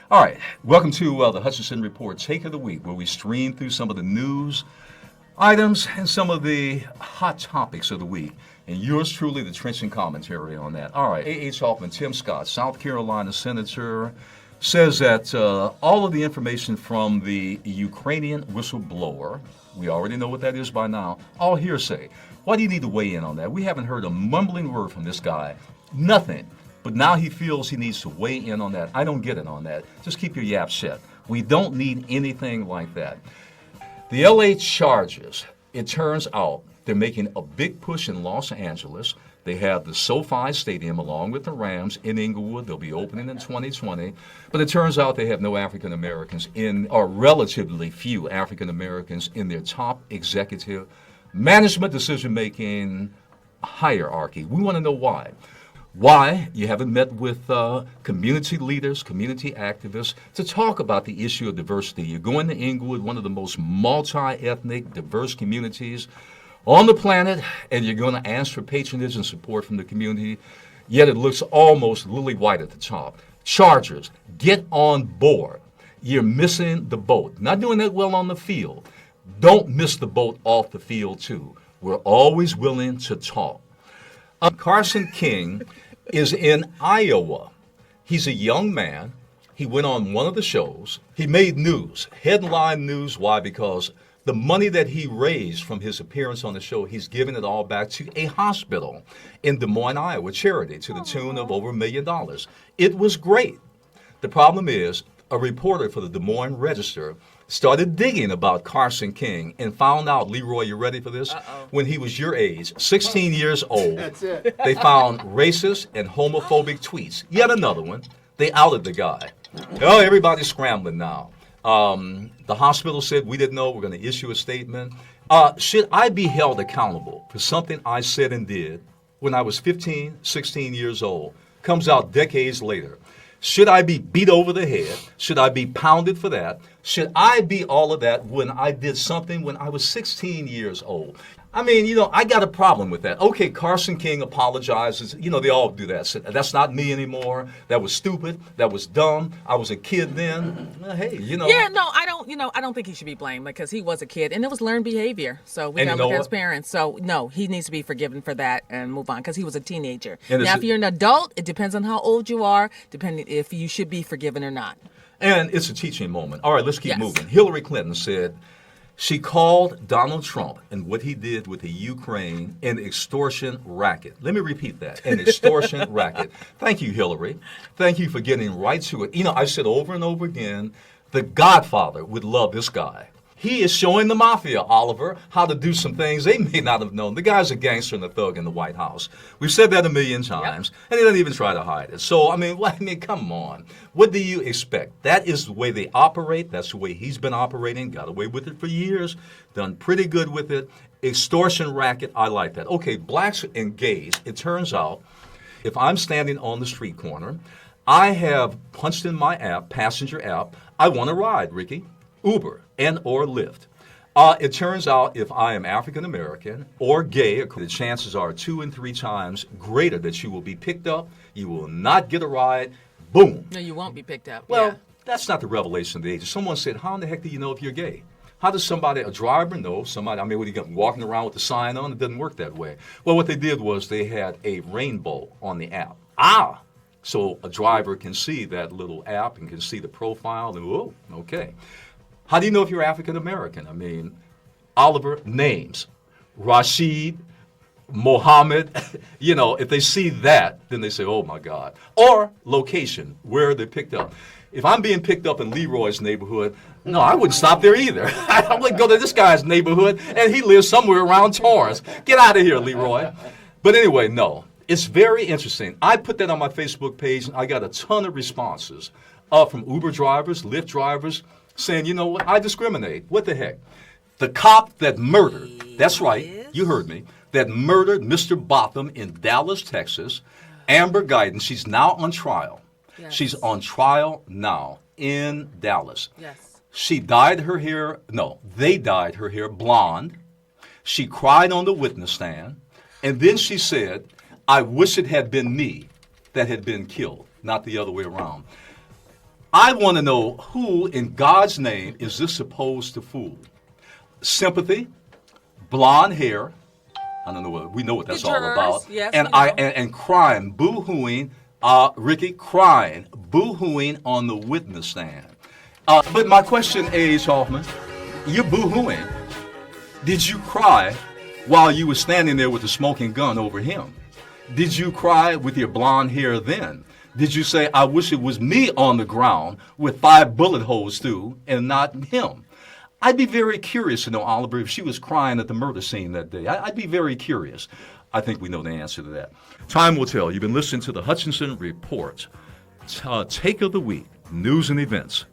All right, welcome to the Hutchinson Report Take of the Week, where we stream through some of the news items and some of the hot topics of the week. And yours truly, the trenching commentary on that. All right, A.H. Hoffman, Tim Scott, South Carolina Senator, says that all of the information from the Ukrainian whistleblower, we already know what that is by now, all hearsay. Why do you need to weigh in on that? We haven't heard a mumbling word from this guy. Nothing. But now he feels he needs to weigh in on that. I don't get it on that. Just keep your yap shut. We don't need anything like that. The LA Chargers, it turns out they're making a big push in Los Angeles. They have the SoFi Stadium along with the Rams in Inglewood. They'll be opening in 2020. But it turns out they have no African Americans or relatively few African Americans in their top executive management decision-making hierarchy. We want to know why. Why you haven't met with community leaders, community activists to talk about the issue of diversity. You're going to Inglewood, one of the most multi-ethnic, diverse communities on the planet, and you're going to ask for patronage and support from the community, yet it looks almost lily white at the top. Chargers, get on board. You're missing the boat. Not doing that well on the field. Don't miss the boat off the field, too. We're always willing to talk. Carson King is in Iowa. He's a young man. He went on one of the shows. He made news, headline news. Why? Because the money that he raised from his appearance on the show, he's given it all back to a hospital in Des Moines, Iowa, charity to the tune of over $1 million. It was great. The problem is, a reporter for the Des Moines Register started digging about Carson King and found out, Leroy, you ready for this? When he was your age, 16 years old, That's it. they found racist and homophobic tweets. Yet another one. They outed the guy. Oh, everybody's scrambling now. The hospital said, we didn't know, we're going to issue a statement. Should I be held accountable for something I said and did when I was 15, 16 years old? Comes out decades later. Should I be beat over the head? Should I be pounded for that? Should I be all of that when I did something when I was 16 years old? I mean, I got a problem with that. Okay, Carson King apologizes. They all do that. So that's not me anymore. That was stupid. That was dumb. I was a kid then. Hey, Yeah, no, I don't think he should be blamed because he was a kid and it was learned behavior. So we got to look at his parents. So no, he needs to be forgiven for that and move on because he was a teenager. Now, if you're an adult, it depends on how old you are, depending if you should be forgiven or not. And it's a teaching moment. All right, let's keep moving. Hillary Clinton said she called Donald Trump and what he did with the Ukraine an extortion racket. Let me repeat that, an extortion racket. Thank you, Hillary. Thank you for getting right to it. I said over and over again, the Godfather would love this guy. He is showing the mafia, Oliver, how to do some things they may not have known. The guy's a gangster and a thug in the White House. We've said that a million times, and he doesn't even try to hide it. So, come on. What do you expect? That is the way they operate. That's the way he's been operating. Got away with it for years. Done pretty good with it. Extortion racket, I like that. Okay, blacks and gays, it turns out, if I'm standing on the street corner, I have punched in my app, passenger app, I want to ride, Ricky. Uber and or Lyft. It turns out if I am African American or gay, the chances are 2 and 3 times greater that you will be picked up. You will not get a ride. Boom. No, you won't be picked up. Well, that's not the revelation of the age. Someone said, how in the heck do you know if you're gay? How does a driver know somebody, what are you walking around with the sign on? It doesn't work that way. Well, what they did was they had a rainbow on the app. So a driver can see that little app and can see the profile and, oh, okay. How do you know if you're African American? Oliver, names. Rashid, Mohammed. If they see that, then they say, oh my God. Or location, where they're picked up. If I'm being picked up in Leroy's neighborhood, no, I wouldn't stop there either. I wouldn't go to this guy's neighborhood, and he lives somewhere around Torrance. Get out of here, Leroy. But anyway, no. It's very interesting. I put that on my Facebook page, and I got a ton of responses from Uber drivers, Lyft drivers, saying, you know what, I discriminate. What the heck? The cop that murdered, that's right, you heard me, that murdered Mr. Botham in Dallas, Texas, Amber Guyton, she's now on trial. Yes. She's on trial now in Dallas. Yes. They dyed her hair blonde. She cried on the witness stand. And then she said, I wish it had been me that had been killed, not the other way around. I want to know who in God's name is this supposed to fool? Sympathy, blonde hair. I don't know what we know what that's all about. Yes, and crime, boo-hooing, Ricky, crying, boo-hooing on the witness stand. But my question is, Hoffman, you're boo-hooing. Did you cry while you were standing there with the smoking gun over him? Did you cry with your blonde hair then? Did you say, I wish it was me on the ground with 5 bullet holes through and not him? I'd be very curious to know, Oliver, if she was crying at the murder scene that day. I'd be very curious. I think we know the answer to that. Time will tell. You've been listening to the Hutchinson Report. Take of the week, news and events